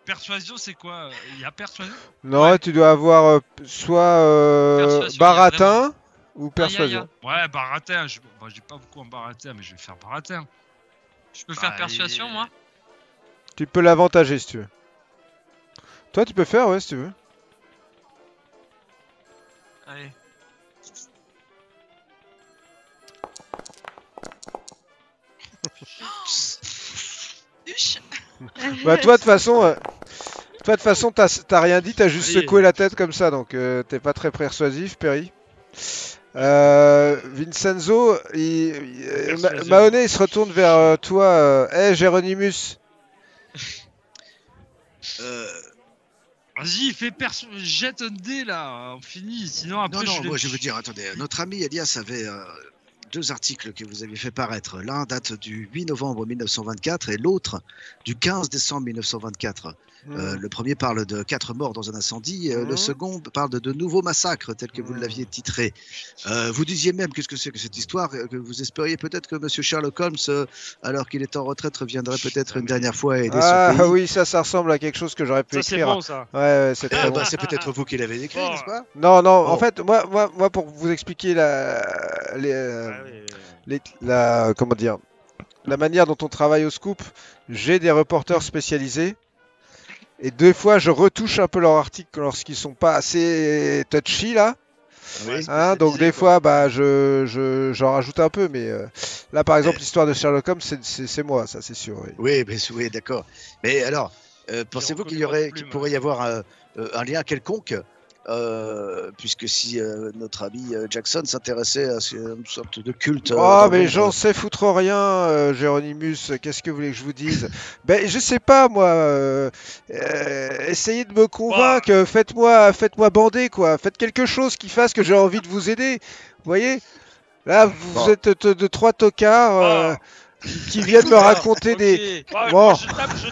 persuasion, c'est quoi? Il y a persuasion? Non, Ouais. tu dois avoir soit Persuasion, baratin ou ya. persuasion. Ouais, baratin. Bon, j'ai pas beaucoup en baratin, mais je vais faire baratin. Je peux faire Bah, persuasion, et- moi? Tu peux l'avantager si tu veux. Toi, tu peux faire, ouais, si tu veux. Allez. Bah, toi, de toute façon, t'as rien dit, t'as juste Allez. secoué la tête comme ça, donc t'es pas très persuasif, Perry. Vincenzo, Persuasion. Mahoney, il se retourne vers toi. Hey, Géronimus. Vas-y, jette un dé là, on finit. Sinon après Non, je moi je veux dire, attendez, notre ami Elias avait deux articles que vous aviez fait paraître. L'un date du 8 novembre 1924 et l'autre du 15 décembre 1924. Le premier parle de 4 morts dans un incendie, le second parle de nouveaux massacres tels que vous l'aviez titré. Vous disiez même, qu'est-ce que c'est que cette histoire, que vous espériez peut-être que Monsieur Sherlock Holmes, alors qu'il est en retraite, reviendrait peut-être une dernière fois aider Ah son pays. oui, ça ressemble à quelque chose que j'aurais pu Ça c'est écrire. bon ça. Ouais, c'est Ah, très bon. bah, c'est peut-être vous qui l'avez écrit, Oh. n'est-ce pas? Non, non, en Bon. fait, moi, pour vous expliquer comment dire, la manière dont on travaille au scoop, j'ai des reporters spécialisés et des fois je retouche un peu leurs articles lorsqu'ils sont pas assez touchy là. Oui. Hein, donc des fois, bah, j'en rajoute un peu, mais là, par exemple, l'histoire de Sherlock Holmes, c'est moi, ça, c'est sûr. Oui. Oui, d'accord. Mais alors, pensez-vous qu'il pourrait y avoir un lien quelconque, puisque si notre ami Jackson s'intéressait à une sorte de culte. Oh, dans mais l'ombre. j'en sais foutre rien, Géronimus. Qu'est-ce que vous voulez que je vous dise? Ben, je sais pas, moi. Essayez de me convaincre. Faites-moi bander, quoi. Faites quelque chose qui fasse que j'ai envie de vous aider. Vous voyez? Là, vous Bon. êtes de trois tocards qui viennent me raconter des. Ok. Ouais, Bon. moi, je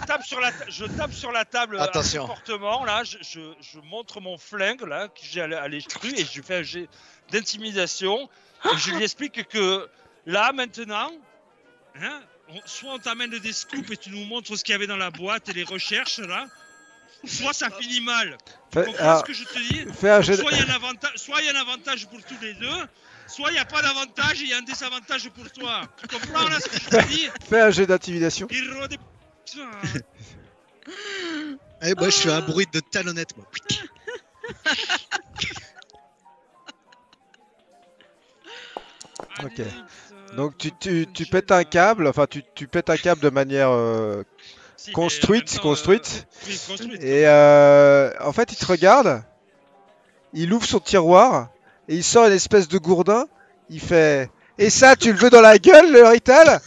tape sur la table Attention. assez fortement là. Je montre mon flingue là que j'ai à l'étru et je fais un jet d'intimidation. Et je lui explique que là maintenant, hein, soit on t'amène des scoops et tu nous montres ce qu'il y avait dans la boîte et les recherches là, soit ça finit mal. Tu Fait- comprends alors, ce que je te dis? Fais un Donc, jet. soit il y a un avantage pour tous les deux, soit il n'y a pas d'avantage et il y a un désavantage pour toi. Tu comprends là ce que je te dis? Fais un jet d'intimidation. Hiro de- Eh, moi, je fais un bruit de talonnette, moi. Ok. Donc tu pètes un câble, enfin tu pètes un câble de manière construite. Oui, construite. Et en fait, il te regarde, il ouvre son tiroir et il sort une espèce de gourdin. Il fait: Et ça, tu le veux dans la gueule, le Rital?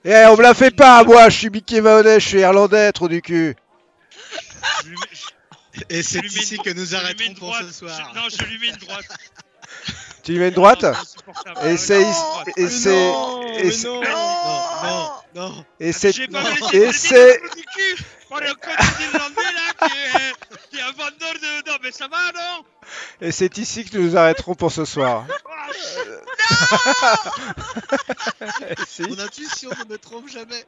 Eh, on me la fait pas, moi, je suis Mickey Mahoney, je suis irlandais, trou du cul. Je lui mets- Et c'est je lui mets ici une- que nous je lui mets arrêterons une pour droite. ce soir. Non, je lui mets une droite. Tu lui mets une droite? Non, c'est insupportable. Et Ah, c'est... une droite. Et c'est... Et c'est... non, non, non. Et c'est... J'ai pas non. me laissé Et traiter c'est... de trou du cul par le connard d'Irlandais là qui est un vendeur de. Non, mais ça va, non? Et c'est ici que nous arrêterons pour ce soir. Ah, Si. Mon intuition ne me trompe jamais.